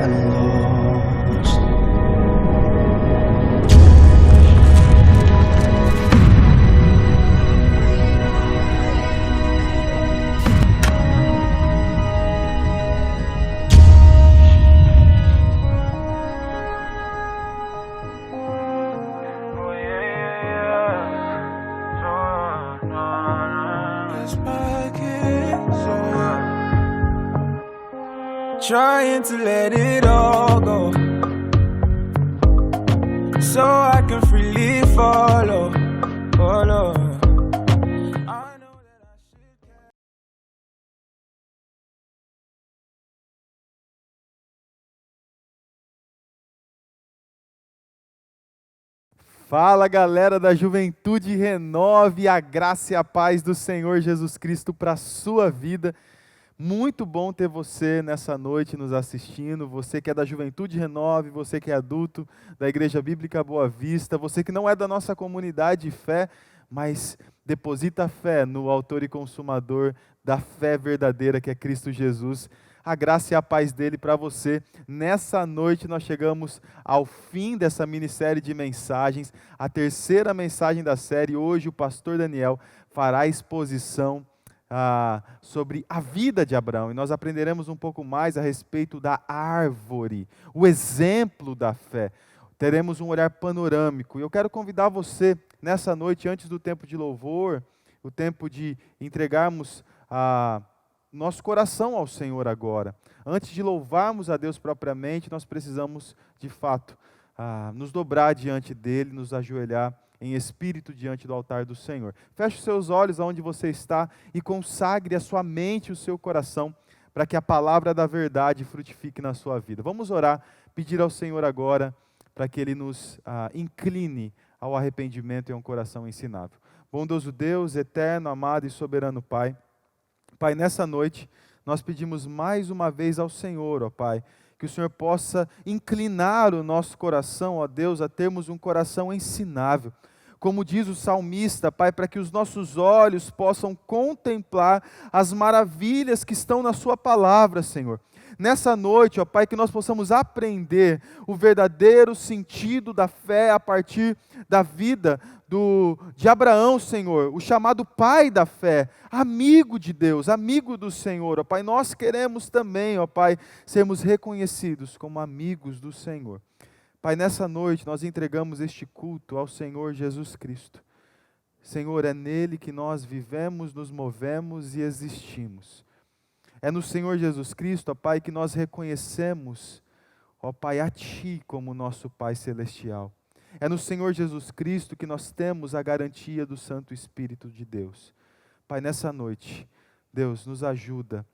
lost. Trying to let it all go, so I can freely follow. I know that I should. Fala, galera da Juventude Renove, a graça e a paz do Senhor Jesus Cristo para a sua vida. Muito bom ter você nessa noite nos assistindo, você que é da Juventude Renove, você que é adulto da Igreja Bíblica Boa Vista, você que não é da nossa comunidade de fé, mas deposita fé no autor e consumador da fé verdadeira que é Cristo Jesus. A graça e a paz dele para você. Nessa noite nós chegamos ao fim dessa minissérie de mensagens, a terceira mensagem da série. Hoje o pastor Daniel fará a exposição sobre a vida de Abraão, e nós aprenderemos um pouco mais a respeito da árvore, o exemplo da fé. Teremos um olhar panorâmico, e eu quero convidar você nessa noite, antes do tempo de louvor, o tempo de entregarmos nosso coração ao Senhor agora. Antes de louvarmos a Deus propriamente, nós precisamos, de fato, nos dobrar diante dEle, nos ajoelhar em espírito diante do altar do Senhor. Feche os seus olhos aonde você está e consagre a sua mente e o seu coração para que a palavra da verdade frutifique na sua vida. Vamos orar, pedir ao Senhor agora para que Ele nos incline ao arrependimento e a um coração ensinável. Bondoso Deus, eterno, amado e soberano Pai, Pai, nessa noite nós pedimos mais uma vez ao Senhor, ó Pai, que o Senhor possa inclinar o nosso coração, ó Deus, a termos um coração ensinável. Como diz o salmista, Pai, para que os nossos olhos possam contemplar as maravilhas que estão na Sua palavra, Senhor. Nessa noite, ó Pai, que nós possamos aprender o verdadeiro sentido da fé a partir da vida de Abraão, Senhor, o chamado pai da fé, amigo de Deus, amigo do Senhor, ó Pai. Nós queremos também, ó Pai, sermos reconhecidos como amigos do Senhor. Pai, nessa noite nós entregamos este culto ao Senhor Jesus Cristo. Senhor, é nele que nós vivemos, nos movemos e existimos. É no Senhor Jesus Cristo, ó Pai, que nós reconhecemos, ó Pai, a Ti como nosso Pai Celestial. É no Senhor Jesus Cristo que nós temos a garantia do Santo Espírito de Deus. Pai, nessa noite, Deus, nos ajuda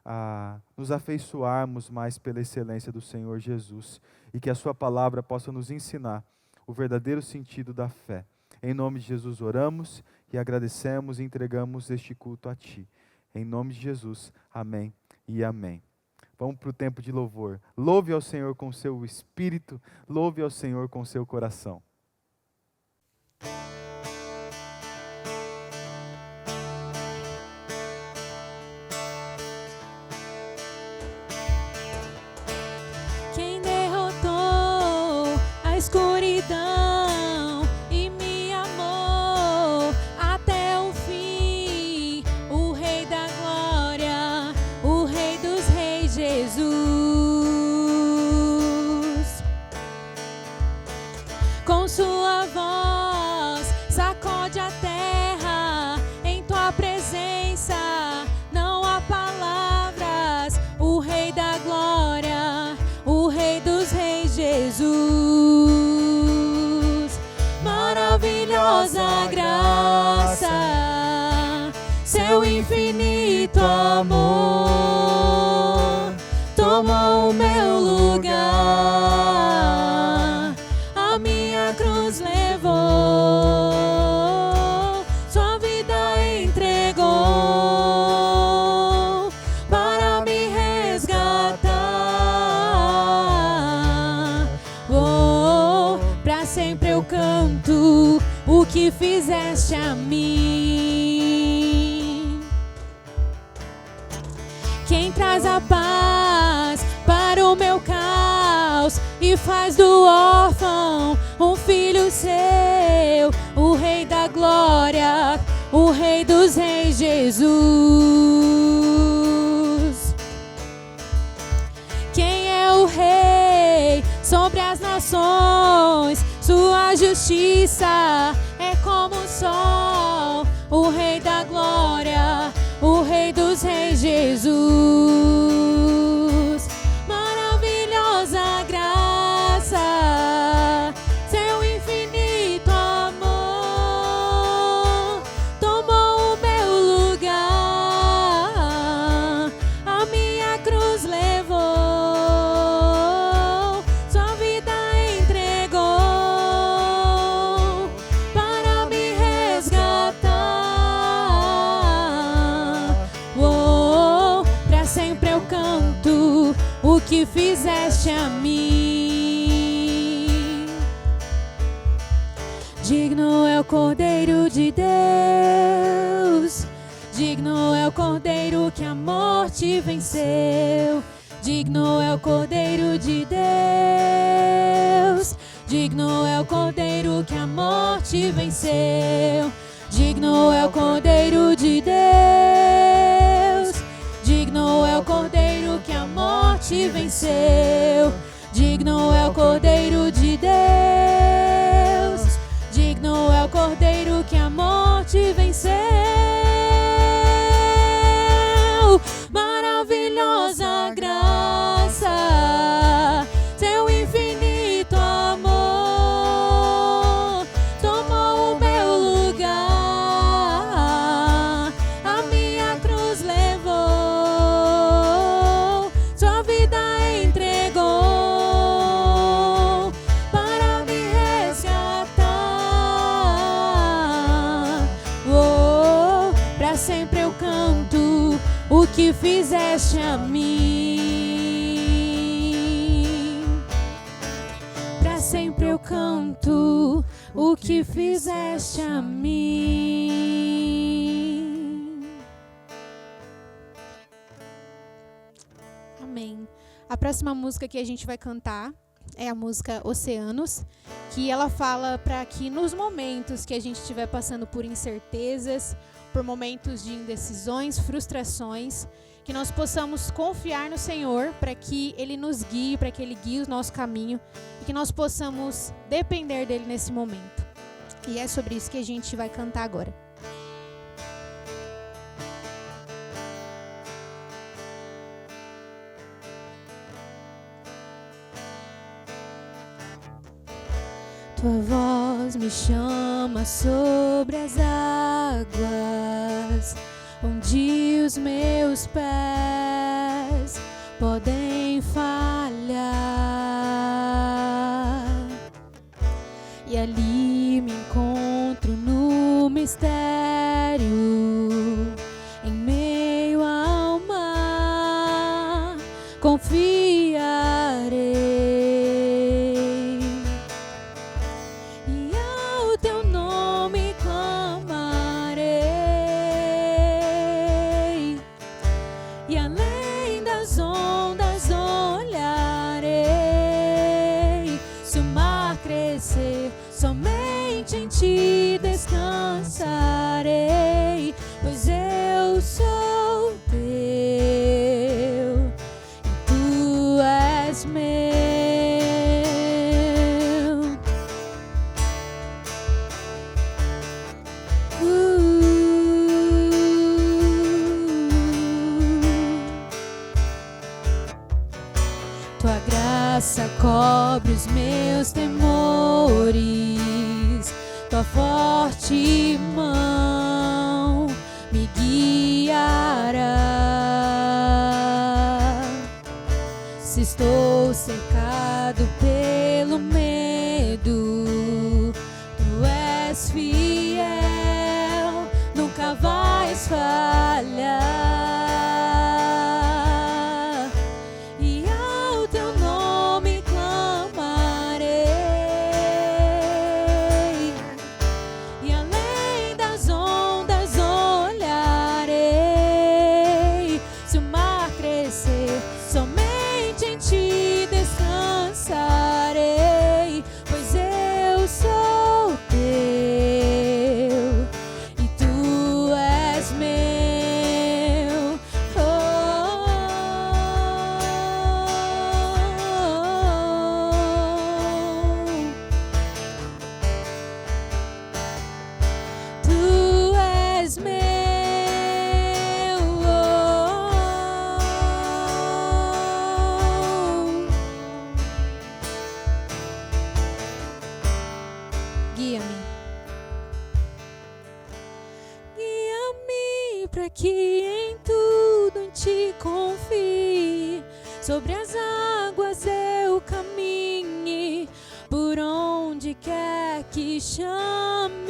a nos afeiçoarmos mais pela excelência do Senhor Jesus e que a Sua palavra possa nos ensinar o verdadeiro sentido da fé. Em nome de Jesus oramos e agradecemos e entregamos este culto a Ti. Em nome de Jesus, amém e amém. Vamos para o tempo de louvor. Louve ao Senhor com o seu espírito, louve ao Senhor com o seu coração. Quem derrotou a escuridão e me amou até o fim, o Rei da Glória, o Rei dos Reis, Jesus. Com sua voz sacode a terra, em tua presença não há palavras, o Rei da Glória, o Rei dos Reis, Jesus. Maravilhosa graça, seu infinito amor tomou o meu lugar, a minha cruz levou, sua vida entregou para me resgatar. Oh, pra sempre eu canto o que fizeste a mim. Quem traz a paz para o meu caminho e faz do órfão um filho seu, o Rei da glória, o Rei dos reis, Jesus. Quem é o Rei sobre as nações? Sua justiça é como o sol, o Rei da glória, o Rei dos reis, Jesus. Maravilhosa graça, seu infinito amor tomou o meu lugar, a minha cruz levou, sua vida entregou para me resgatar. Oh, pra sempre eu canto o que fizeste a mim. Digno é o Cordeiro de Deus, digno é o Cordeiro que a morte venceu. Digno é o Cordeiro de Deus, digno é o Cordeiro que a morte venceu. Digno é o Cordeiro de Deus, digno é o Cordeiro que a morte venceu. Digno é o Cordeiro de Deus, digno é o Cordeiro que a morte venceu. Maravilhosa graça, seu infinito amor tomou o meu lugar, a minha cruz levou, sua vida entregou para me resgatar. Oh, pra sempre eu canto o que fizeste a mim. Pra sempre eu canto o que fizeste a mim. Amém. A próxima música que a gente vai cantar é a música Oceanos, que ela fala para que nos momentos que a gente estiver passando por incertezas, por momentos de indecisões, frustrações, que nós possamos confiar no Senhor para que Ele nos guie, para que Ele guie o nosso caminho e que nós possamos depender dEle nesse momento. E é sobre isso que a gente vai cantar agora. Tua voz me chama sobre as águas, onde os meus pés podem falhar. E ali me encontro no mistério, em meio ao mar, confiarei. Somente em ti descansarei, pois eu sou teu e tu és meu. Tua graça cobre os meus temores, tua forte mão me guiará. Se estou cercado pelo medo, tu és fiel, nunca vais falhar. Somente em ti descansar. para que em tudo em ti confie. Sobre as águas eu caminhe, por onde quer que chames.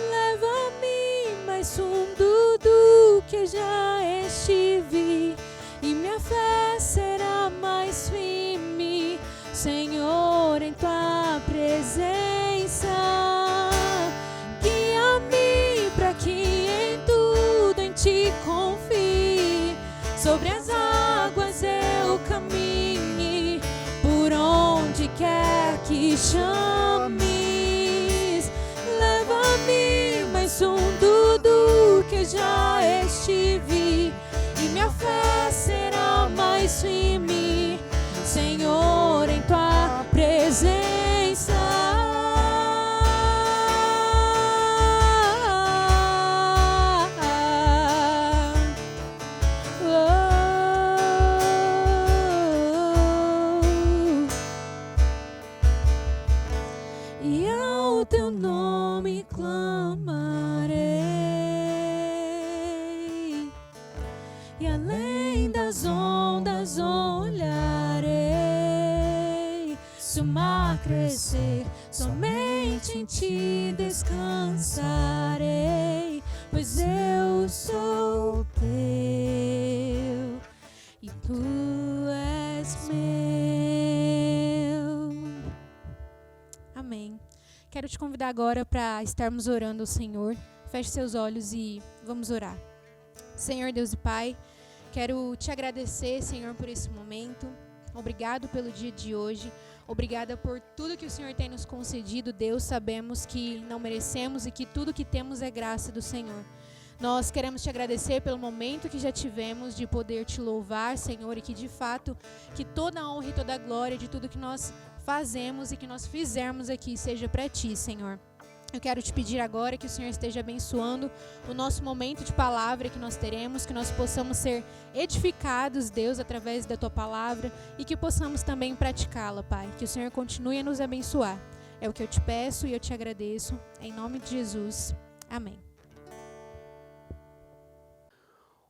Leva-me mais fundo do que já estive, e minha fé será mais firme, Senhor, em tua presença. Guia-me para que em tudo em ti confie. Sobre as águas eu caminhe, por onde quer que chames. Leva-me mais fundo do que já estive, e minha fé será mais firme, Senhor, em tua presença. E ao teu nome clamarei, e além das ondas olharei. Se o mar crescer, somente em ti descansarei, pois eu sou teu e tu és meu. Amém. Quero te convidar agora para estarmos orando ao Senhor. Feche seus olhos e vamos orar. Senhor Deus e Pai, quero te agradecer, Senhor, por esse momento. Obrigado pelo dia de hoje. Obrigada por tudo que o Senhor tem nos concedido. Deus, sabemos que não merecemos e que tudo que temos é graça do Senhor. Nós queremos te agradecer pelo momento que já tivemos de poder te louvar, Senhor, e que de fato, que toda a honra e toda a glória de tudo que nós fazemos e que nós fizermos aqui seja para ti, Senhor. Eu quero te pedir agora que o Senhor esteja abençoando o nosso momento de palavra que nós teremos, que nós possamos ser edificados, Deus, através da tua palavra e que possamos também praticá-la, Pai. Que o Senhor continue a nos abençoar. É o que eu te peço e eu te agradeço. Em nome de Jesus. Amém.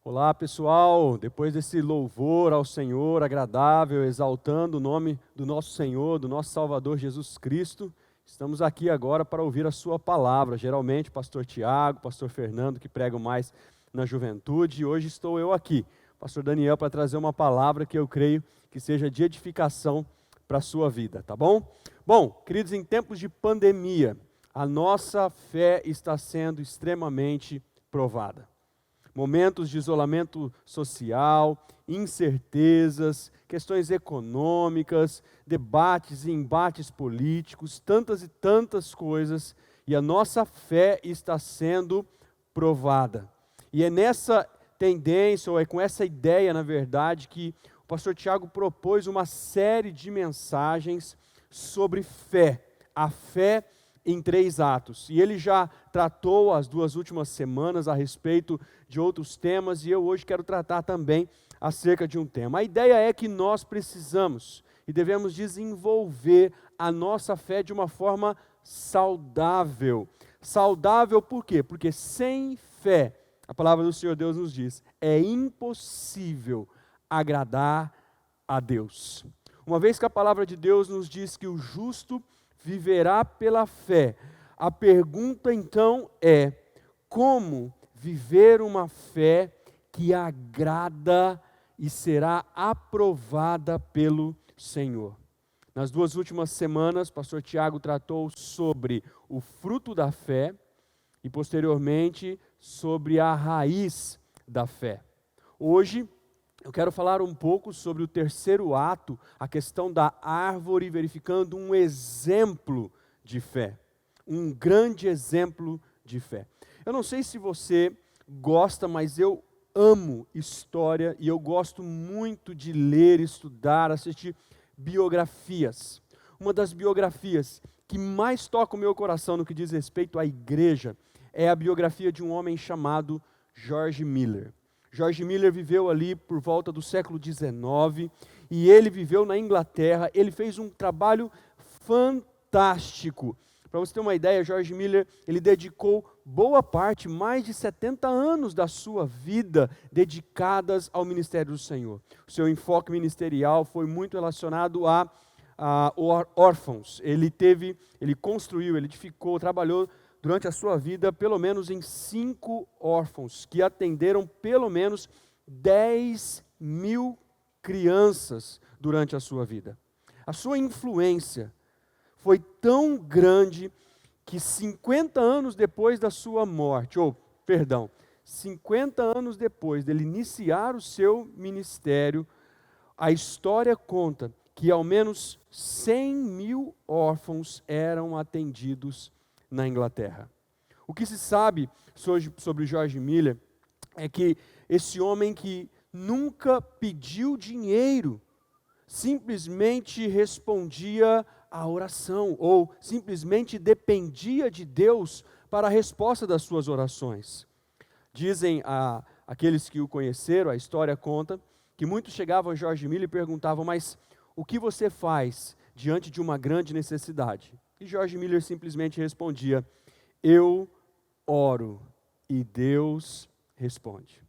Olá pessoal, depois desse louvor ao Senhor agradável, exaltando o nome do nosso Senhor, do nosso Salvador Jesus Cristo, estamos aqui agora para ouvir a sua palavra. Geralmente pastor Tiago, pastor Fernando que pregam mais na juventude, e hoje estou eu aqui, pastor Daniel, para trazer uma palavra que eu creio que seja de edificação para a sua vida, tá bom? Bom, queridos, em tempos de pandemia, a nossa fé está sendo extremamente provada. Momentos de isolamento social, incertezas, questões econômicas, debates e embates políticos, tantas e tantas coisas, e a nossa fé está sendo provada. E é nessa tendência, ou é com essa ideia, na verdade, que o pastor Tiago propôs uma série de mensagens sobre fé, a fé em 3 atos, e ele já tratou as 2 últimas semanas a respeito de outros temas, e eu hoje quero tratar também acerca de um tema. A ideia é que nós precisamos e devemos desenvolver a nossa fé de uma forma saudável. Saudável por quê? Porque sem fé, a palavra do Senhor Deus nos diz, é impossível agradar a Deus. Uma vez que a palavra de Deus nos diz que o justo viverá pela fé, a pergunta então é: como viver uma fé que agrada e será aprovada pelo Senhor? Nas 2 últimas semanas, o pastor Tiago tratou sobre o fruto da fé e posteriormente sobre a raiz da fé. Hoje eu quero falar um pouco sobre o 3º ato, a questão da árvore, verificando um exemplo de fé, um grande exemplo de fé. Eu não sei se você gosta, mas eu amo história e eu gosto muito de ler, estudar, assistir biografias. Uma das biografias que mais toca o meu coração no que diz respeito à igreja é a biografia de um homem chamado George Miller. George Miller viveu ali por volta do século XIX e ele viveu na Inglaterra. Ele fez um trabalho fantástico. Para você ter uma ideia, George Miller, ele dedicou boa parte, mais de 70 anos da sua vida dedicadas ao ministério do Senhor. O seu enfoque ministerial foi muito relacionado a órfãos. Ele construiu, ele edificou, trabalhou durante a sua vida pelo menos em 5 órfãos, que atenderam pelo menos 10.000 crianças durante a sua vida. A sua influência foi tão grande que 50 anos depois da sua morte, 50 anos depois dele iniciar o seu ministério, a história conta que ao menos 100.000 órfãos eram atendidos na Inglaterra. O que se sabe sobre George Miller é que esse homem que nunca pediu dinheiro, simplesmente respondia à oração, ou simplesmente dependia de Deus para a resposta das suas orações. Dizem aqueles que o conheceram, a história conta, que muitos chegavam a George Miller e perguntavam, mas o que você faz diante de uma grande necessidade? E George Miller simplesmente respondia, eu oro e Deus responde.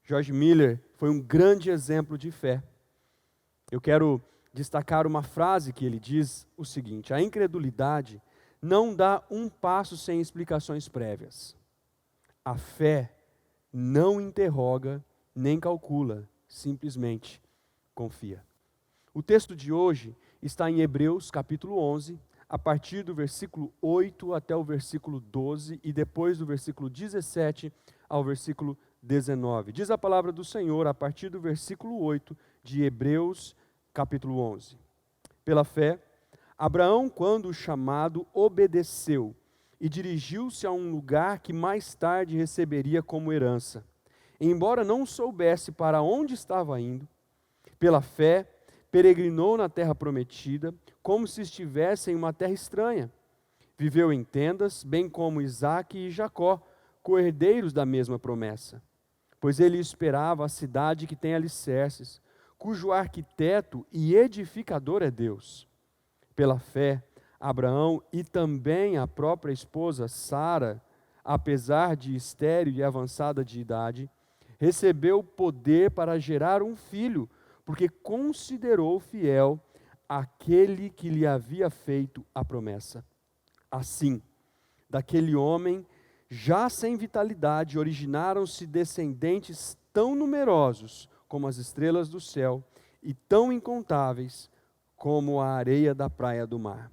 George Miller foi um grande exemplo de fé. Eu quero destacar uma frase que ele diz o seguinte, a incredulidade não dá um passo sem explicações prévias. A fé não interroga nem calcula, simplesmente confia. O texto de hoje está em Hebreus capítulo 11, a partir do versículo 8 até o versículo 12 e depois do versículo 17 ao versículo 19. Diz a palavra do Senhor a partir do versículo 8 de Hebreus capítulo 11. Pela fé, Abraão, quando chamado, obedeceu e dirigiu-se a um lugar que mais tarde receberia como herança. Embora não soubesse para onde estava indo, pela fé, peregrinou na terra prometida, como se estivesse em uma terra estranha. Viveu em tendas, bem como Isaque e Jacó, co-herdeiros da mesma promessa. Pois ele esperava a cidade que tem alicerces, cujo arquiteto e edificador é Deus. Pela fé, Abraão e também a própria esposa Sara, apesar de estéril e avançada de idade, recebeu poder para gerar um filho, porque considerou fiel aquele que lhe havia feito a promessa. Assim, daquele homem, já sem vitalidade, originaram-se descendentes tão numerosos como as estrelas do céu e tão incontáveis como a areia da praia do mar.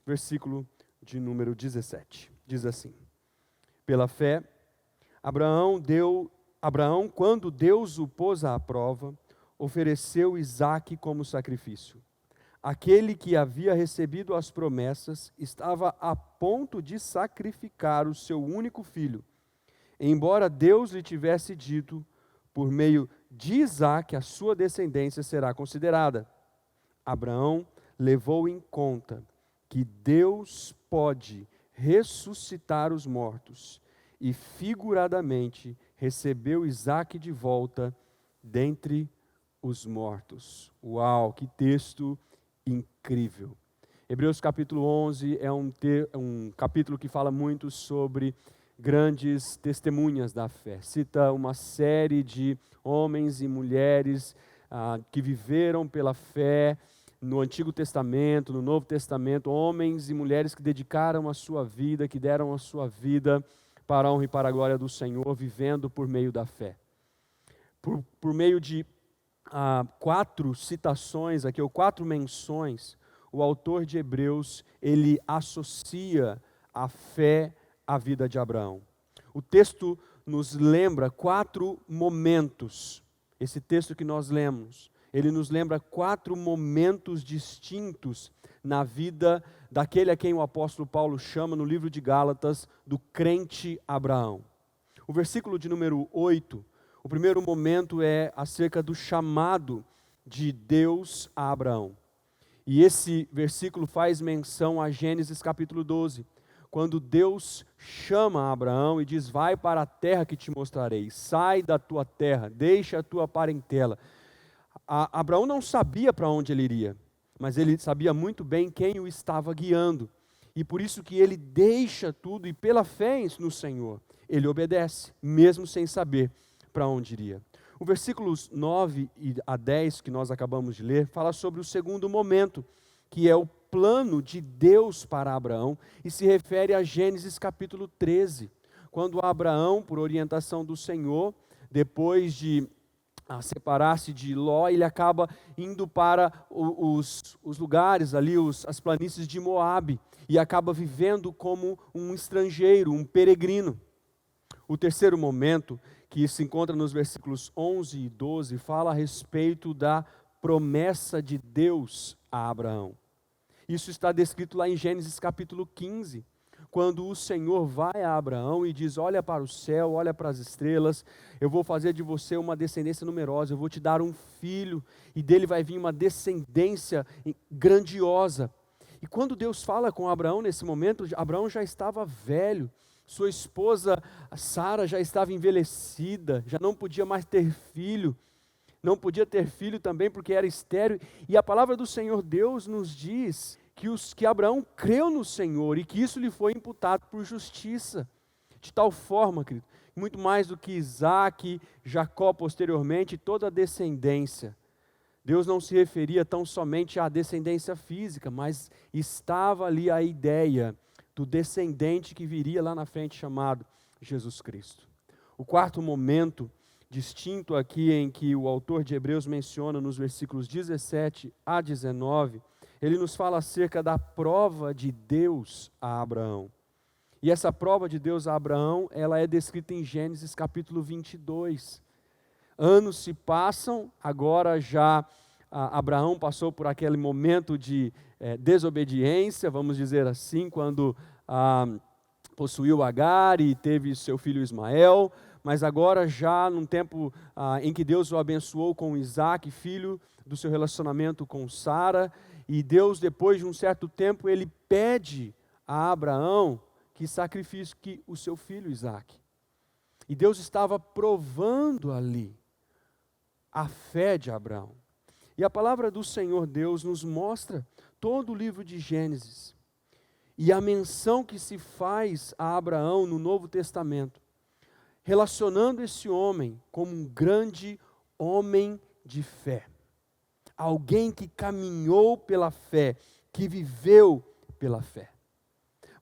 Versículo de número 17, diz assim, pela fé, Abraão, quando Deus o pôs à prova, ofereceu Isaque como sacrifício. Aquele que havia recebido as promessas estava a ponto de sacrificar o seu único filho, embora Deus lhe tivesse dito, por meio de Isaque, a sua descendência será considerada. Abraão levou em conta que Deus pode ressuscitar os mortos e figuradamente recebeu Isaque de volta dentre os mortos. Uau, que texto incrível. Hebreus capítulo 11 é um capítulo que fala muito sobre grandes testemunhas da fé. Cita uma série de homens e mulheres que viveram pela fé no Antigo Testamento, no Novo Testamento, homens e mulheres que dedicaram a sua vida, que deram a sua vida para a honra e para a glória do Senhor, vivendo por meio da fé. Por meio de 4 citações aqui, ou 4 menções, o autor de Hebreus, ele associa a fé à vida de Abraão. O texto nos lembra 4 momentos. Esse texto que nós lemos, ele nos lembra 4 momentos distintos na vida daquele a quem o apóstolo Paulo chama no livro de Gálatas do crente Abraão. O versículo de número 8, o primeiro momento é acerca do chamado de Deus a Abraão. E esse versículo faz menção a Gênesis capítulo 12, quando Deus chama Abraão e diz, vai para a terra que te mostrarei, sai da tua terra, deixa a tua parentela. Abraão não sabia para onde ele iria, mas ele sabia muito bem quem o estava guiando. E por isso que ele deixa tudo e pela fé no Senhor, ele obedece, mesmo sem saber para onde iria. O versículos 9 a 10 que nós acabamos de ler, fala sobre o segundo momento, que é o plano de Deus para Abraão, e se refere a Gênesis capítulo 13, quando Abraão, por orientação do Senhor, depois de separar-se de Ló, ele acaba indo para os lugares ali, as planícies de Moabe, e acaba vivendo como um estrangeiro, um peregrino. O terceiro momento, que se encontra nos versículos 11 e 12, fala a respeito da promessa de Deus a Abraão. Isso está descrito lá em Gênesis capítulo 15, quando o Senhor vai a Abraão e diz: olha para o céu, olha para as estrelas, eu vou fazer de você uma descendência numerosa, eu vou te dar um filho, e dele vai vir uma descendência grandiosa. E quando Deus fala com Abraão nesse momento, Abraão já estava velho, sua esposa Sara já estava envelhecida, já não podia mais ter filho, não podia ter filho também porque era estéril, e a palavra do Senhor Deus nos diz que Abraão creu no Senhor e que isso lhe foi imputado por justiça, de tal forma, querido, muito mais do que Isaac, Jacó posteriormente, toda a descendência. Deus não se referia tão somente à descendência física, mas estava ali a ideia do descendente que viria lá na frente, chamado Jesus Cristo. O quarto momento distinto aqui em que o autor de Hebreus menciona nos versículos 17 a 19, ele nos fala acerca da prova de Deus a Abraão. E essa prova de Deus a Abraão, ela é descrita em Gênesis capítulo 22. Anos se passam, agora já Abraão passou por aquele momento de desobediência, vamos dizer assim, quando possuiu Agar e teve seu filho Ismael, mas agora já num tempo em que Deus o abençoou com Isaac, filho do seu relacionamento com Sara, e Deus, depois de um certo tempo, ele pede a Abraão que sacrifique o seu filho Isaac. E Deus estava provando ali a fé de Abraão. E a palavra do Senhor Deus nos mostra todo o livro de Gênesis. E a menção que se faz a Abraão no Novo Testamento, relacionando esse homem como um grande homem de fé. Alguém que caminhou pela fé, que viveu pela fé.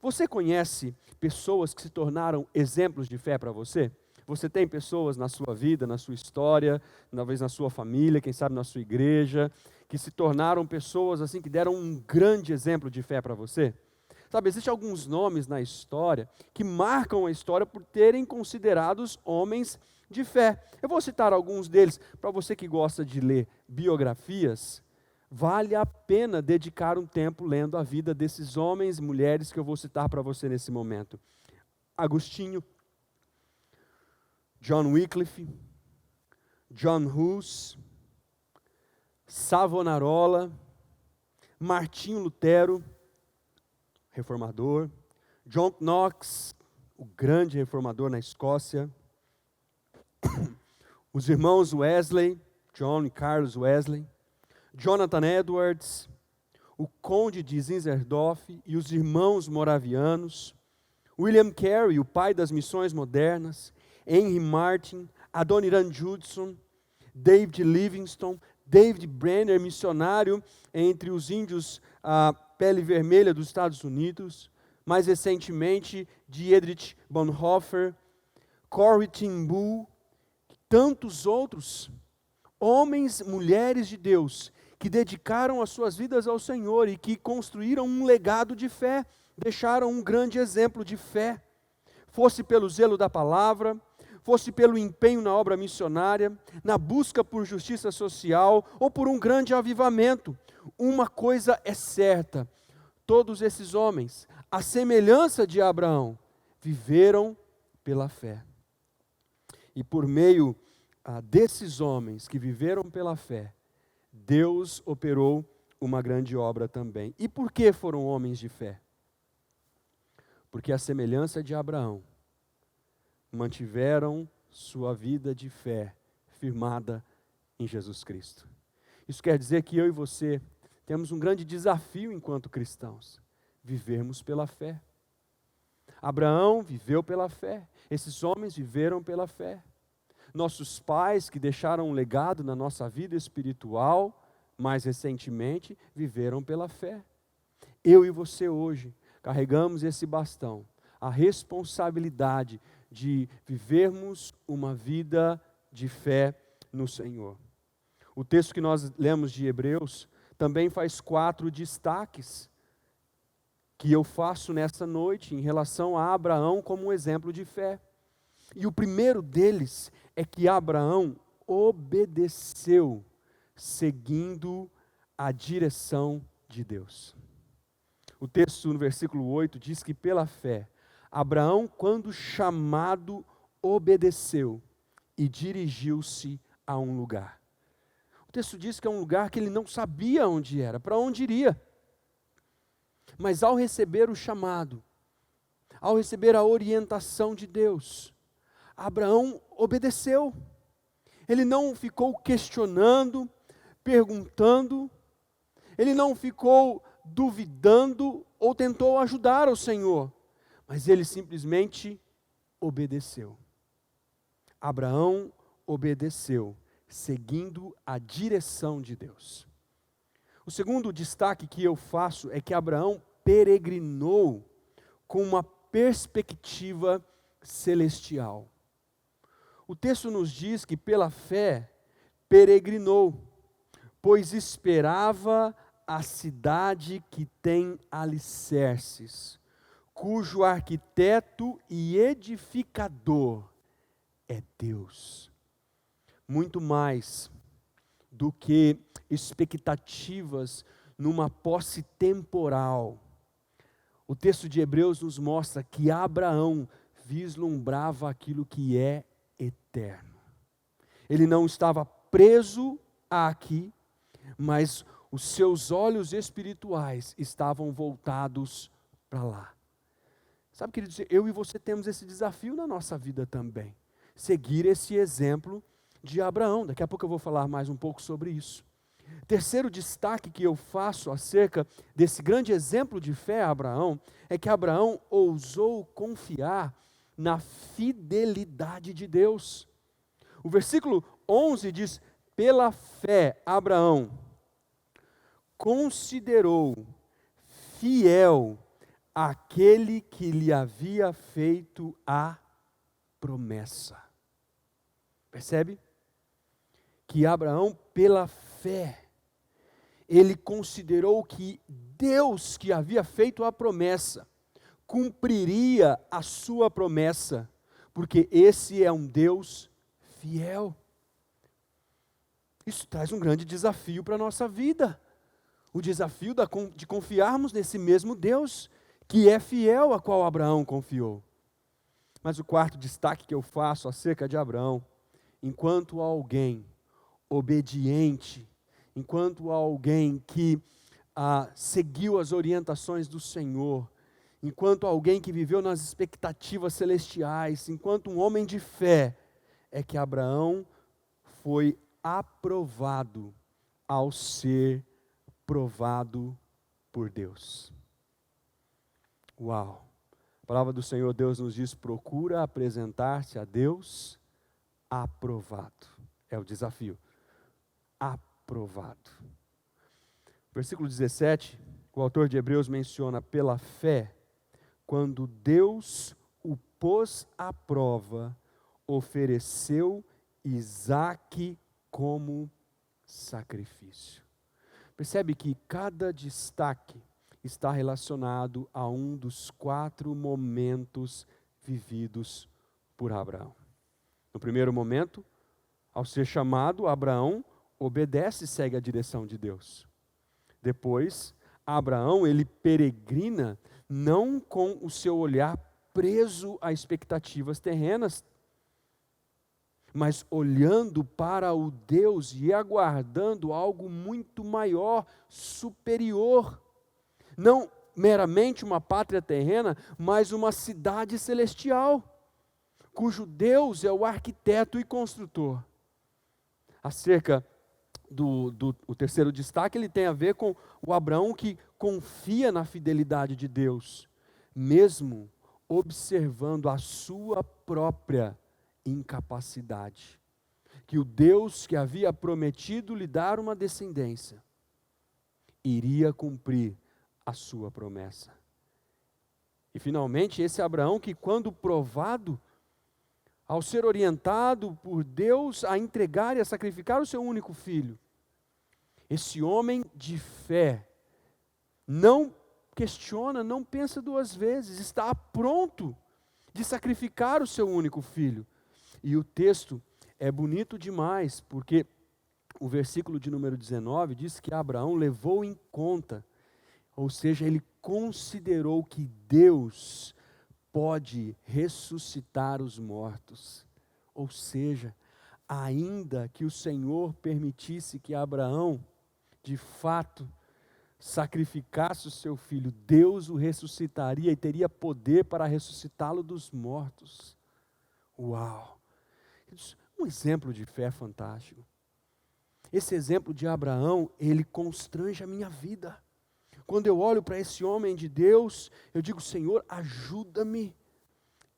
Você conhece pessoas que se tornaram exemplos de fé para você? Você tem pessoas na sua vida, na sua história, talvez na sua família, quem sabe na sua igreja, que se tornaram pessoas assim que deram um grande exemplo de fé para você? Sabe, existem alguns nomes na história que marcam a história por terem considerados homens de fé. Eu vou citar alguns deles, para você que gosta de ler biografias, vale a pena dedicar um tempo lendo a vida desses homens e mulheres que eu vou citar para você nesse momento. Agostinho, John Wycliffe, John Hus, Savonarola, Martinho Lutero, reformador, John Knox, o grande reformador na Escócia, os irmãos Wesley, John e Carlos Wesley, Jonathan Edwards, o conde de Zinzendorf e os irmãos moravianos, William Carey, o pai das missões modernas, Henry Martin, Adoniran Judson, David Livingstone, David Brenner, missionário entre os índios pele vermelha dos Estados Unidos, mais recentemente Dietrich Bonhoeffer, Corrie ten Boom, tantos outros homens, mulheres de Deus, que dedicaram as suas vidas ao Senhor e que construíram um legado de fé, deixaram um grande exemplo de fé, fosse pelo zelo da palavra, fosse pelo empenho na obra missionária, na busca por justiça social ou por um grande avivamento. Uma coisa é certa, todos esses homens, à semelhança de Abraão, viveram pela fé. E por meio desses homens que viveram pela fé, Deus operou uma grande obra também. E por que foram homens de fé? Porque à semelhança de Abraão, mantiveram sua vida de fé firmada em Jesus Cristo. Isso quer dizer que eu e você temos um grande desafio enquanto cristãos. vivermos pela fé. Abraão viveu pela fé, esses homens viveram pela fé. Nossos pais, que deixaram um legado na nossa vida espiritual, mais recentemente, viveram pela fé. Eu e você hoje carregamos esse bastão, a responsabilidade de vivermos uma vida de fé no Senhor. O texto que nós lemos de Hebreus também faz 4 destaques que eu faço nessa noite em relação a Abraão como um exemplo de fé. E o primeiro deles é que Abraão obedeceu seguindo a direção de Deus. O texto no versículo 8 diz que pela fé, Abraão, quando chamado, obedeceu e dirigiu-se a um lugar. O texto diz que é um lugar que ele não sabia onde era, para onde iria. Mas ao receber o chamado, ao receber a orientação de Deus, Abraão obedeceu. Ele não ficou questionando, perguntando, ele não ficou duvidando ou tentou ajudar o Senhor, mas ele simplesmente obedeceu. Abraão obedeceu, seguindo a direção de Deus. O segundo destaque que eu faço é que Abraão peregrinou com uma perspectiva celestial. O texto nos diz que pela fé peregrinou, pois esperava a cidade que tem alicerces, cujo arquiteto e edificador é Deus. Muito mais do que expectativas numa posse temporal. O texto de Hebreus nos mostra que Abraão vislumbrava aquilo que é eterno. Ele não estava preso aqui, mas os seus olhos espirituais estavam voltados para lá. Sabe, queridos, eu e você temos esse desafio na nossa vida também. Seguir esse exemplo de Abraão. Daqui a pouco eu vou falar mais um pouco sobre isso. Terceiro destaque que eu faço acerca desse grande exemplo de fé a Abraão, é que Abraão ousou confiar na fidelidade de Deus. O versículo 11 diz: pela fé Abraão considerou fiel aquele que lhe havia feito a promessa. Percebe? Que Abraão, pela fé, ele considerou que Deus que havia feito a promessa, cumpriria a sua promessa, porque esse é um Deus fiel. Isso traz um grande desafio para a nossa vida. O desafio de confiarmos nesse mesmo Deus, que é fiel, a qual Abraão confiou. Mas o quarto destaque que eu faço acerca de Abraão, enquanto alguém obediente, enquanto alguém que seguiu as orientações do Senhor, enquanto alguém que viveu nas expectativas celestiais, enquanto um homem de fé, é que Abraão foi aprovado ao ser provado por Deus. Uau! A palavra do Senhor, Deus nos diz: procura apresentar-se a Deus aprovado. É o desafio. Aprovado. Versículo 17, o autor de Hebreus menciona: pela fé, quando Deus o pôs à prova, ofereceu Isaque como sacrifício. Percebe que cada destaque está relacionado a um dos 4 momentos vividos por Abraão. No primeiro momento, ao ser chamado, Abraão obedece e segue a direção de Deus. Depois, Abraão, ele peregrina não com o seu olhar preso a expectativas terrenas, mas olhando para o Deus e aguardando algo muito maior, superior. Não meramente uma pátria terrena, mas uma cidade celestial, cujo Deus é o arquiteto e construtor. Acerca o terceiro destaque, ele tem a ver com o Abraão que confia na fidelidade de Deus, mesmo observando a sua própria incapacidade. Que o Deus que havia prometido lhe dar uma descendência, iria cumprir a sua promessa. E finalmente esse Abraão que, quando provado, ao ser orientado por Deus a entregar e a sacrificar o seu único filho, esse homem de fé não questiona, não pensa duas vezes, está pronto de sacrificar o seu único filho. E o texto é bonito demais, porque o versículo de número 19 diz que Abraão levou em conta, ou seja, ele considerou que Deus pode ressuscitar os mortos. Ou seja, ainda que o Senhor permitisse que Abraão, de fato, sacrificasse o seu filho, Deus o ressuscitaria e teria poder para ressuscitá-lo dos mortos. Uau! Um exemplo de fé fantástico. Esse exemplo de Abraão, ele constrange a minha vida. Quando eu olho para esse homem de Deus, eu digo: Senhor, ajuda-me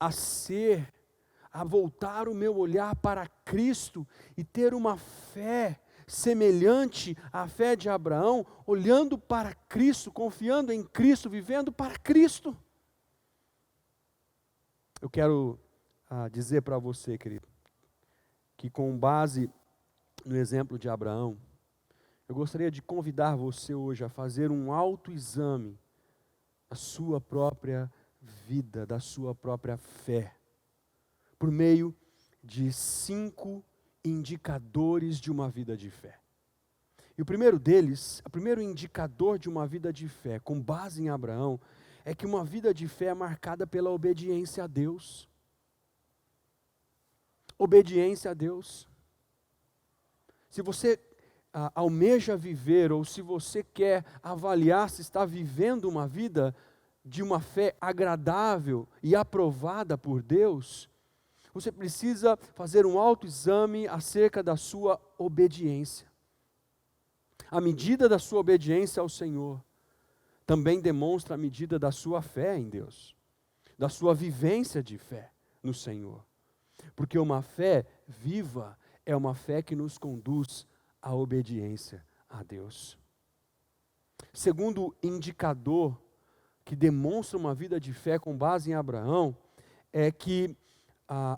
a voltar o meu olhar para Cristo e ter uma fé semelhante à fé de Abraão, olhando para Cristo, confiando em Cristo, vivendo para Cristo. Eu quero dizer para você, querido, que com base no exemplo de Abraão, eu gostaria de convidar você hoje a fazer um autoexame da sua própria vida, da sua própria fé, por meio de 5 indicadores de uma vida de fé. E o primeiro deles, o primeiro indicador de uma vida de fé, com base em Abraão, é que uma vida de fé é marcada pela obediência a Deus. Obediência a Deus. Se você almeja viver, ou se você quer avaliar se está vivendo uma vida de uma fé agradável e aprovada por Deus, você precisa fazer um autoexame acerca da sua obediência. A medida da sua obediência ao Senhor também demonstra a medida da sua fé em Deus, da sua vivência de fé no Senhor. Porque uma fé viva é uma fé que nos conduz à obediência a Deus. Segundo indicador que demonstra uma vida de fé com base em Abraão, é que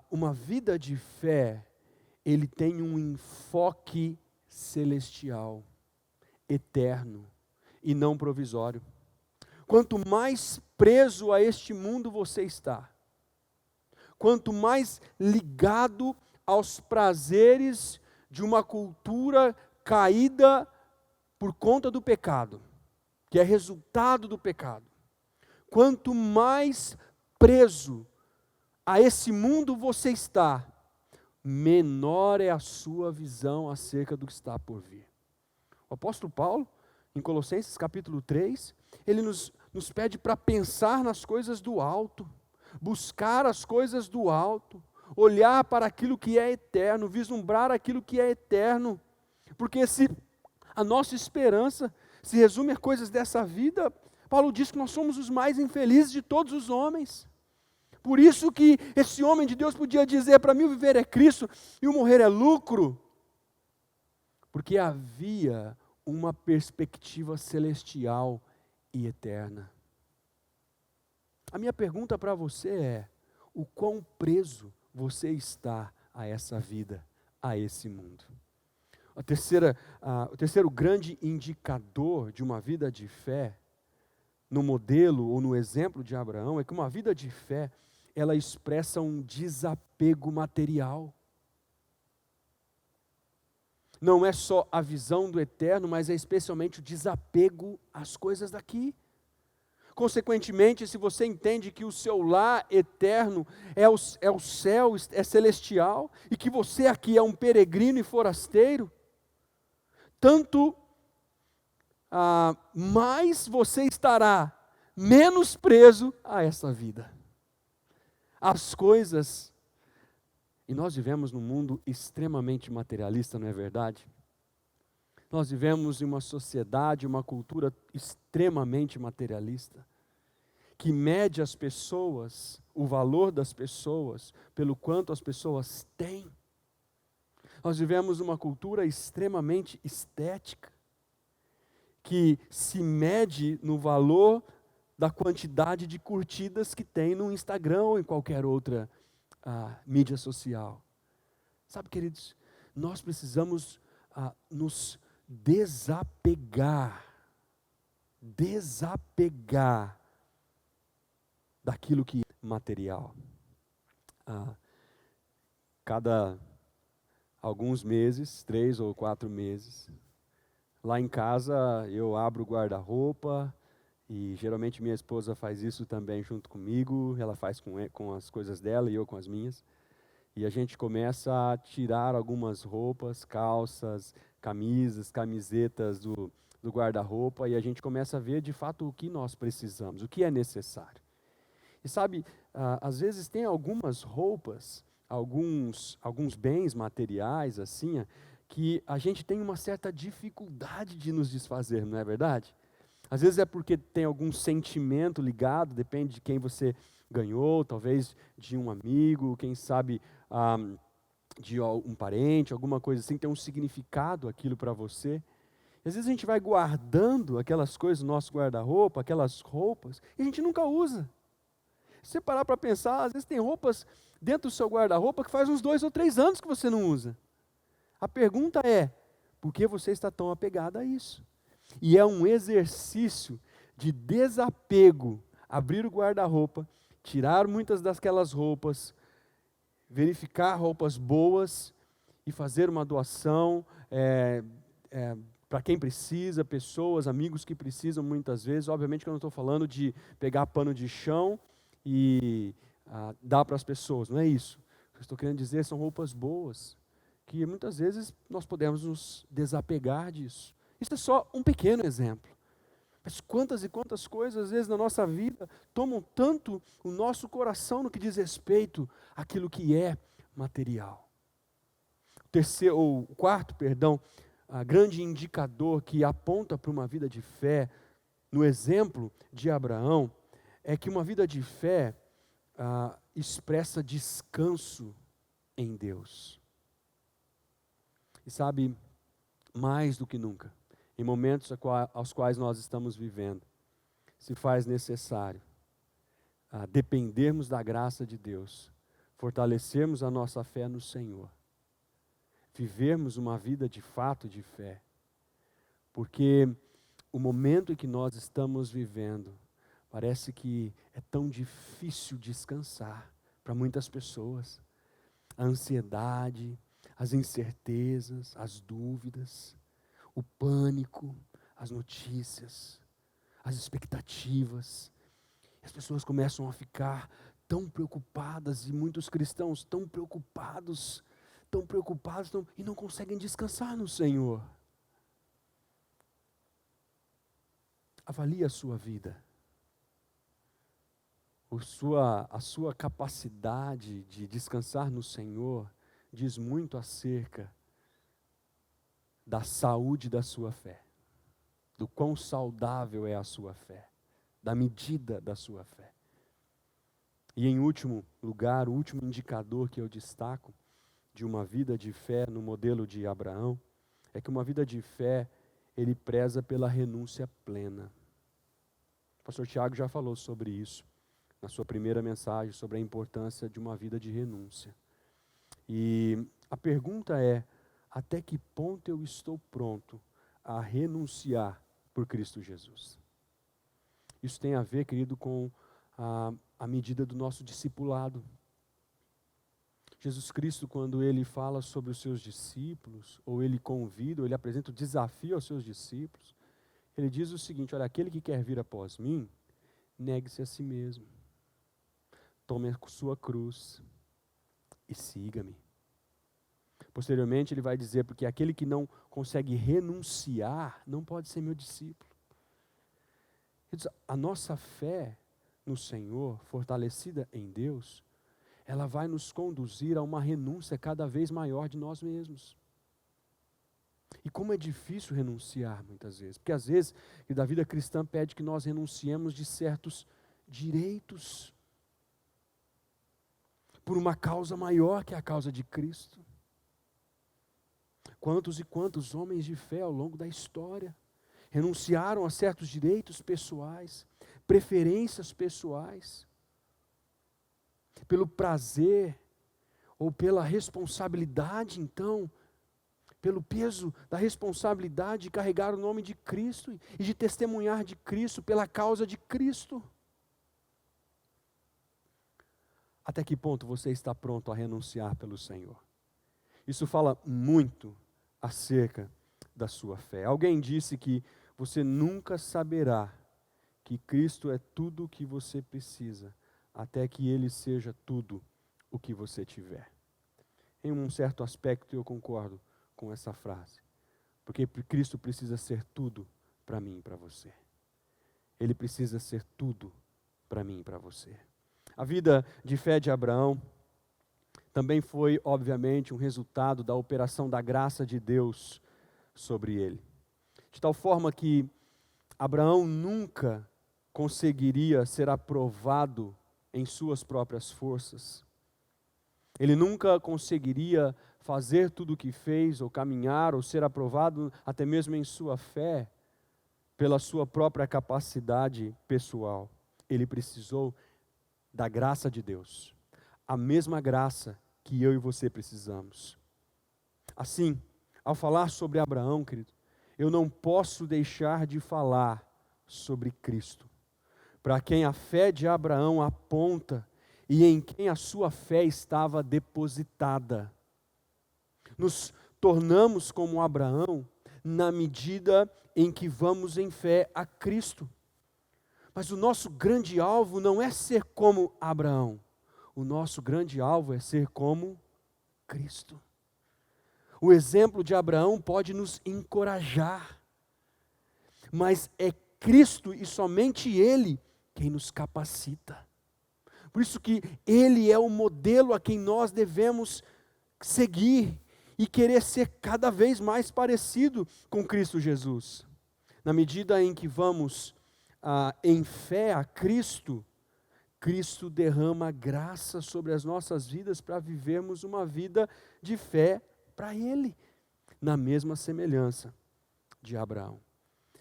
uma vida de fé, ele tem um enfoque celestial, eterno e não provisório. Quanto mais preso a este mundo você está, quanto mais ligado aos prazeres de uma cultura caída por conta do pecado, que é resultado do pecado, quanto mais preso a esse mundo você está, menor é a sua visão acerca do que está por vir. O apóstolo Paulo, em Colossenses capítulo 3, ele nos pede para pensar nas coisas do alto, buscar as coisas do alto, olhar para aquilo que é eterno, vislumbrar aquilo que é eterno, porque se a nossa esperança se resume a coisas dessa vida, Paulo diz que nós somos os mais infelizes de todos os homens. Por isso que esse homem de Deus podia dizer: para mim o viver é Cristo e o morrer é lucro, porque havia uma perspectiva celestial e eterna. A minha pergunta para você é: o quão preso você está a essa vida, a esse mundo? O terceiro grande indicador de uma vida de fé, no modelo ou no exemplo de Abraão, é que uma vida de fé, ela expressa um desapego material. Não é só a visão do eterno, mas é especialmente o desapego às coisas daqui. Consequentemente, se você entende que o seu lar eterno é o céu, é celestial, e que você aqui é um peregrino e forasteiro, tanto mais você estará menos preso a essa vida. As coisas, e nós vivemos num mundo extremamente materialista, não é verdade? Nós vivemos em uma sociedade, uma cultura extremamente materialista, que mede as pessoas, o valor das pessoas, pelo quanto as pessoas têm. Nós vivemos uma cultura extremamente estética, que se mede no valor da quantidade de curtidas que tem no Instagram ou em qualquer outra mídia social. Sabe, queridos, nós precisamos nos desapegar daquilo que é material. Cada alguns meses, 3 ou 4 meses, lá em casa eu abro o guarda-roupa, e geralmente minha esposa faz isso também junto comigo, ela faz com as coisas dela e eu com as minhas, e a gente começa a tirar algumas roupas, calças, camisas, camisetas do guarda-roupa, e a gente começa a ver de fato o que nós precisamos, o que é necessário. E sabe, às vezes tem algumas roupas, alguns bens materiais assim, que a gente tem uma certa dificuldade de nos desfazer, não é verdade? Às vezes é porque tem algum sentimento ligado, depende de quem você ganhou, talvez de um amigo, quem sabe de um parente, alguma coisa assim, tem um significado aquilo para você. E às vezes a gente vai guardando aquelas coisas no nosso guarda-roupa, aquelas roupas, e a gente nunca usa. Se você parar para pensar, às vezes tem roupas dentro do seu guarda-roupa que faz uns 2 ou 3 anos que você não usa. A pergunta é, por que você está tão apegado a isso? E é um exercício de desapego, abrir o guarda-roupa, tirar muitas daquelas roupas, verificar roupas boas e fazer uma doação para quem precisa, pessoas, amigos que precisam muitas vezes. Obviamente que eu não estou falando de pegar pano de chão e dar para as pessoas, não é isso. O que eu estou querendo dizer são roupas boas, que muitas vezes nós podemos nos desapegar disso. Isso é só um pequeno exemplo. Mas quantas e quantas coisas, às vezes, na nossa vida, tomam tanto o nosso coração no que diz respeito àquilo que é material. O quarto, grande indicador que aponta para uma vida de fé, no exemplo de Abraão, é que uma vida de fé expressa descanso em Deus. E sabe, mais do que nunca, em momentos aos quais nós estamos vivendo, se faz necessário dependermos da graça de Deus, fortalecermos a nossa fé no Senhor, vivermos uma vida de fato de fé, porque o momento em que nós estamos vivendo, parece que é tão difícil descansar para muitas pessoas. A ansiedade, as incertezas, as dúvidas, o pânico, as notícias, as expectativas. As pessoas começam a ficar tão preocupadas, e muitos cristãos tão preocupados, e não conseguem descansar no Senhor. Avalie a sua vida. A sua capacidade de descansar no Senhor diz muito acerca da saúde da sua fé, do quão saudável é a sua fé, da medida da sua fé. E em último lugar, o último indicador que eu destaco de uma vida de fé no modelo de Abraão, é que uma vida de fé, ele preza pela renúncia plena. O pastor Tiago já falou sobre isso, na sua primeira mensagem, sobre a importância de uma vida de renúncia. E a pergunta é, até que ponto eu estou pronto a renunciar por Cristo Jesus? Isso tem a ver, querido, com a medida do nosso discipulado. Jesus Cristo, quando ele fala sobre os seus discípulos, ou ele convida, ou ele apresenta o desafio aos seus discípulos, ele diz o seguinte: olha, aquele que quer vir após mim, negue-se a si mesmo, tome a sua cruz e siga-me. Posteriormente ele vai dizer, porque aquele que não consegue renunciar, não pode ser meu discípulo. A nossa fé no Senhor, fortalecida em Deus, ela vai nos conduzir a uma renúncia cada vez maior de nós mesmos. E como é difícil renunciar muitas vezes, porque às vezes a vida cristã pede que nós renunciemos de certos direitos por uma causa maior que a causa de Cristo. Quantos e quantos homens de fé ao longo da história renunciaram a certos direitos pessoais, preferências pessoais, pelo prazer ou pela responsabilidade, então, pelo peso da responsabilidade de carregar o nome de Cristo e de testemunhar de Cristo pela causa de Cristo. Até que ponto você está pronto a renunciar pelo Senhor? Isso fala muito acerca da sua fé. Alguém disse que você nunca saberá que Cristo é tudo o que você precisa, até que Ele seja tudo o que você tiver. Em um certo aspecto eu concordo com essa frase, porque Cristo precisa ser tudo para mim e para você. Ele precisa ser tudo para mim e para você. A vida de fé de Abraão também foi, obviamente, um resultado da operação da graça de Deus sobre ele. De tal forma que Abraão nunca conseguiria ser aprovado em suas próprias forças. Ele nunca conseguiria fazer tudo o que fez, ou caminhar, ou ser aprovado, até mesmo em sua fé, pela sua própria capacidade pessoal. Ele precisou da graça de Deus, a mesma graça que eu e você precisamos. Assim, ao falar sobre Abraão, querido, eu não posso deixar de falar sobre Cristo, para quem a fé de Abraão aponta e em quem a sua fé estava depositada. Nos tornamos como Abraão na medida em que vamos em fé a Cristo. Mas o nosso grande alvo não é ser como Abraão. O nosso grande alvo é ser como Cristo. O exemplo de Abraão pode nos encorajar, mas é Cristo e somente Ele quem nos capacita. Por isso que Ele é o modelo a quem nós devemos seguir e querer ser cada vez mais parecido com Cristo Jesus. Na medida em que vamos em fé a Cristo, Cristo derrama graça sobre as nossas vidas para vivermos uma vida de fé para Ele, na mesma semelhança de Abraão.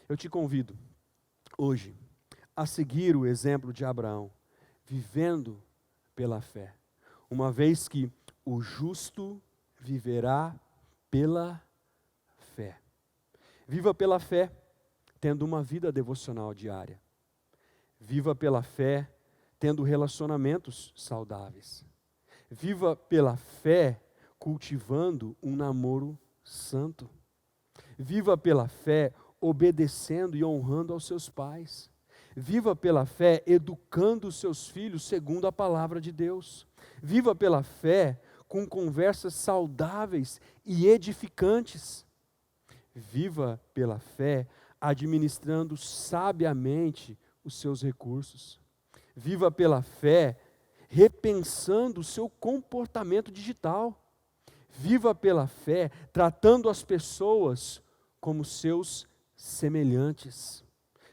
Eu te convido hoje a seguir o exemplo de Abraão, vivendo pela fé, uma vez que o justo viverá pela fé. Viva pela fé, tendo uma vida devocional diária. Viva pela fé, tendo relacionamentos saudáveis. Viva pela fé, cultivando um namoro santo. Viva pela fé, obedecendo e honrando aos seus pais. Viva pela fé, educando os seus filhos segundo a palavra de Deus. Viva pela fé, com conversas saudáveis e edificantes. Viva pela fé, administrando sabiamente os seus recursos. Viva pela fé, repensando o seu comportamento digital. Viva pela fé, tratando as pessoas como seus semelhantes.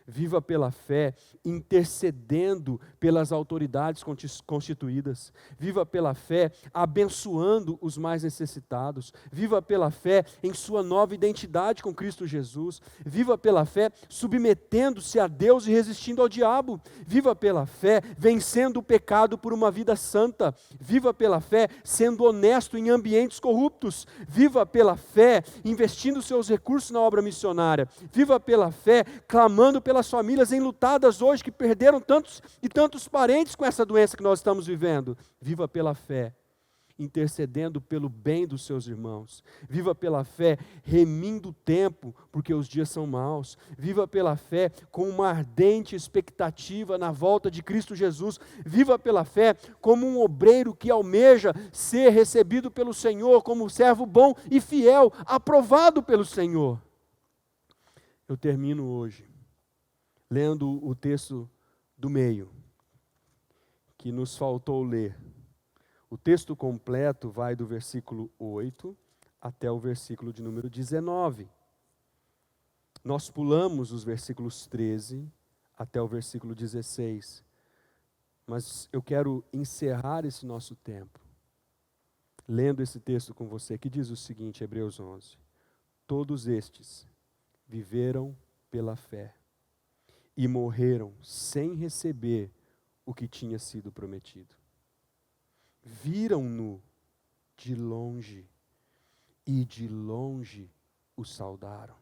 Viva pela fé, intercedendo pelas autoridades constituídas. Viva pela fé, abençoando os mais necessitados. Viva pela fé em sua nova identidade com Cristo Jesus. Viva pela fé, submetendo-se a Deus e resistindo ao diabo. Viva pela fé, vencendo o pecado por uma vida santa. Viva pela fé, sendo honesto em ambientes corruptos. Viva pela fé, investindo seus recursos na obra missionária. Viva pela fé, clamando pelas famílias enlutadas hoje, que perderam tantos e tantos parentes com essa doença que nós estamos vivendo. Viva pela fé, intercedendo pelo bem dos seus irmãos. Viva pela fé, remindo o tempo, porque os dias são maus. Viva pela fé, com uma ardente expectativa na volta de Cristo Jesus. Viva pela fé, como um obreiro que almeja ser recebido pelo Senhor, como servo bom e fiel, aprovado pelo Senhor. Eu termino hoje lendo o texto do meio, que nos faltou ler. O texto completo vai do versículo 8 até o versículo de número 19. Nós pulamos os versículos 13 até o versículo 16. Mas eu quero encerrar esse nosso tempo lendo esse texto com você, que diz o seguinte, Hebreus 11. Todos estes viveram pela fé e morreram sem receber o que tinha sido prometido. Viram-no de longe e de longe o saudaram,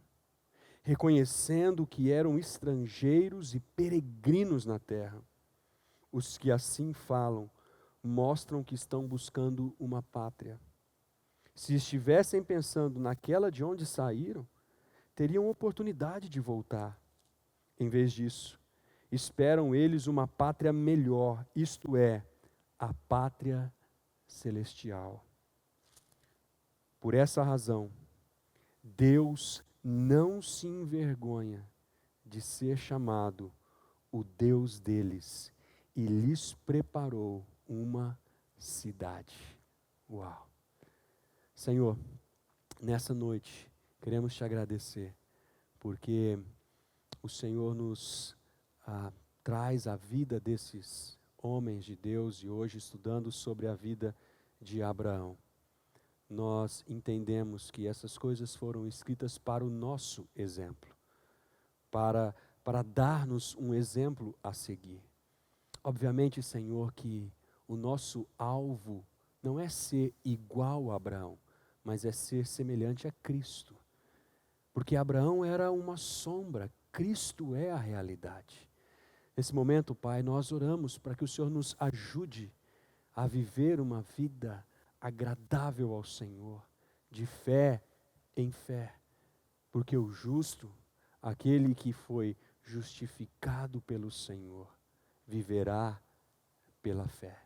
reconhecendo que eram estrangeiros e peregrinos na terra. Os que assim falam mostram que estão buscando uma pátria. Se estivessem pensando naquela de onde saíram, teriam oportunidade de voltar. Em vez disso, esperam eles uma pátria melhor, isto é, a pátria celestial. Por essa razão, Deus não se envergonha de ser chamado o Deus deles e lhes preparou uma cidade. Uau! Senhor, nessa noite, queremos te agradecer, porque o Senhor nos traz a vida desses homens de Deus, e hoje estudando sobre a vida de Abraão. Nós entendemos que essas coisas foram escritas para o nosso exemplo, para dar-nos um exemplo a seguir. Obviamente, Senhor, que o nosso alvo não é ser igual a Abraão, mas é ser semelhante a Cristo. Porque Abraão era uma sombra, Cristo é a realidade. Nesse momento, Pai, nós oramos para que o Senhor nos ajude a viver uma vida agradável ao Senhor, de fé em fé. Porque o justo, aquele que foi justificado pelo Senhor, viverá pela fé.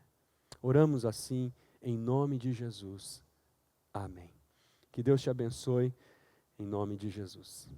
Oramos assim em nome de Jesus. Amém. Que Deus te abençoe em nome de Jesus.